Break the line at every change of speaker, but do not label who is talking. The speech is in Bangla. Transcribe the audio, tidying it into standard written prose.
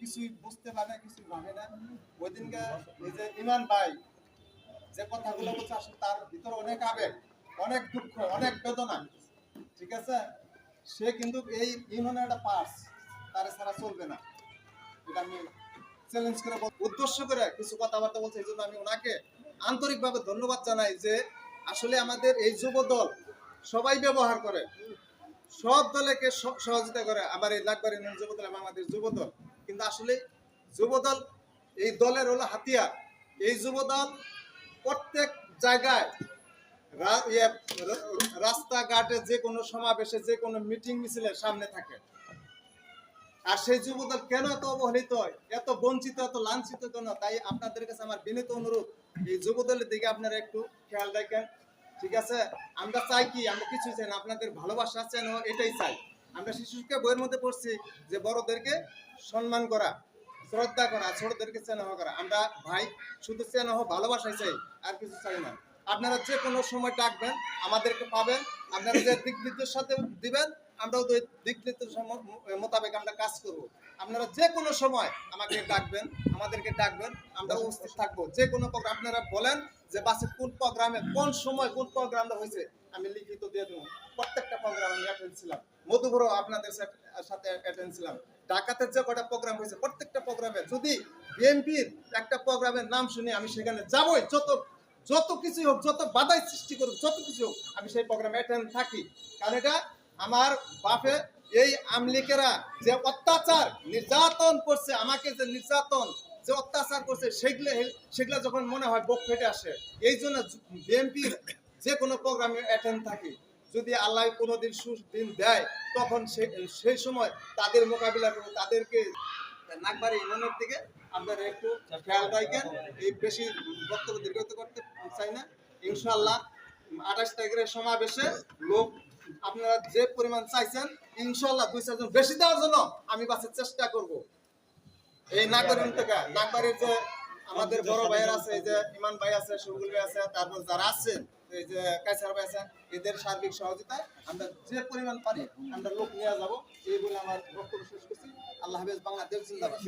কিছুই বুঝতে পারে না, কিছুই ভাবে না। ওই দিনকে এই যে ইমান ভাই যে কথাগুলো বলছে আসলে তার ভিতরে অনেক আবেগ, অনেক দুঃখ, অনেক বেদনা, ঠিক আছে। সে কিন্তু এই ইউনিয়নের একটা পাস, তার ছাড়া চলবে না। এটা আমি চ্যালেঞ্জ করে উদ্দেশ্য করে কিছু কথাবার্তা বলছে, এই জন্য আমি ওনাকে আন্তরিকভাবে ধন্যবাদ জানাই যে আসলে আমাদের এই যুব দল সবাই ব্যবহার করে, সব দলকে সহযোগিতা করে। আবার এই লাকবাড়ি ইউনিয়ন যুব দল আমাদের যুব দল, কিন্তু আসলে যুব দল এই দলের হলো হাতিয়ার। এই যুব দল প্রত্যেক জায়গায় রাস্তাঘাটে যে কোনো সমাবেশে যে কোনো মিটিং মিছিলের সামনে থাকে। আর সেই যুবদল কেন এত অবহেলিত, এত বঞ্চিত, এত লাঞ্ছিত কেন? তাই আপনাদের কাছে আমার বিনীত অনুরোধ, এই যুবদলের দিকে আপনারা একটু খেয়াল রাখেন, ঠিক আছে। আমরা চাই কি, আমরা কিছু চাই না, আপনাদের ভালোবাসা চেন এটাই চাই। আমরা শিশুকে বইয়ের মধ্যে পড়ছি যে বড়দেরকে সম্মান করা, শ্রদ্ধা করা, ছোটদেরকে স্নেহ করা। আমরা ভাই শুধু স্নেহ ভালোবাসাই চাই, আর কিছু চাই না। আপনারা যে কোনো সময় ডাকবেন, আমাদেরকে পাবেন। আপনারা যে দিক নির্দেশনা দিবেন, আমরা ওই দিক নির্দেশনা মোতাবেক আমরা কাজ করব। আপনারা যে কোনো সময় আমাকে ডাকবেন, আমাদেরকে ডাকবেন, আমরা উপস্থিত থাকবো। যে কোনো প্রোগ্রাম আপনারা বলেন যে বাসে কোন প্রোগ্রামে কোন সময় কোন প্রোগ্রামটা হয়েছে, আমি লিখিত দিয়ে দেবো। প্রত্যেকটা প্রোগ্রাম আমি অ্যাটেন্ড ছিলাম, মধুপুরও আপনাদের সাথে অ্যাটেন্ড ছিলাম। ঢাকাতে যে কটা প্রোগ্রাম হয়েছে প্রত্যেকটা প্রোগ্রামে যদি বিএনপির একটা প্রোগ্রামের নাম শুনি, আমি সেখানে যাবই। যত কিছু হোক, যত বাধাই সৃষ্টি করুক, যত কিছু হোক, আমি সেই প্রোগ্রামে অ্যাটেন্ড থাকি। কারণ এটা আমার বাপে এই আমলিকেরা যে অত্যাচার নির্যাতন করছে, আমাকে যে নির্যাতন যে অত্যাচার করছে, সেগুলো যখন মনে হয় বুক ফেটে আসে। এই জন্য বিএনপির যে কোনো প্রোগ্রামে অ্যাটেন্ড থাকি। যদি আল্লাহ কোনোদিন সুদিন দেয়, তখন সেই সময় তাদের মোকাবিলা করবো। তাদেরকে নাকবাড়ি ইউনিয়নের দিকে আপনারা একটু খেয়াল রাখেন। এই বেশি বক্তব্য দীর্ঘায়িত করতে চাই না। ইনশাআল্লাহ 28 তারিখের সমাবেশে লোক আপনারা যে পরিমাণ চাইছেন, ইনশাআল্লাহ 2-4 জন বেশি দেওয়ার জন্য আমি বাসের চেষ্টা করব। এই নাগরিক থেকে নাগবাড়ির যে আমাদের বড় ভাইয়ের আছে, এই যে ইমান ভাই আছে, শফিকুল ভাই আছে, তারপর যারা আছেন এই যে কাইসার ভাই আছে, এদের সার্বিক সহযোগিতায় আমরা যে পরিমাণ পারি আমরা লোক নিয়ে যাব। এই বলে আমার বক্তব্য শেষ করছি। আল্লাহ হাফেজ। বাংলাদেশ জিন্দাবাদ।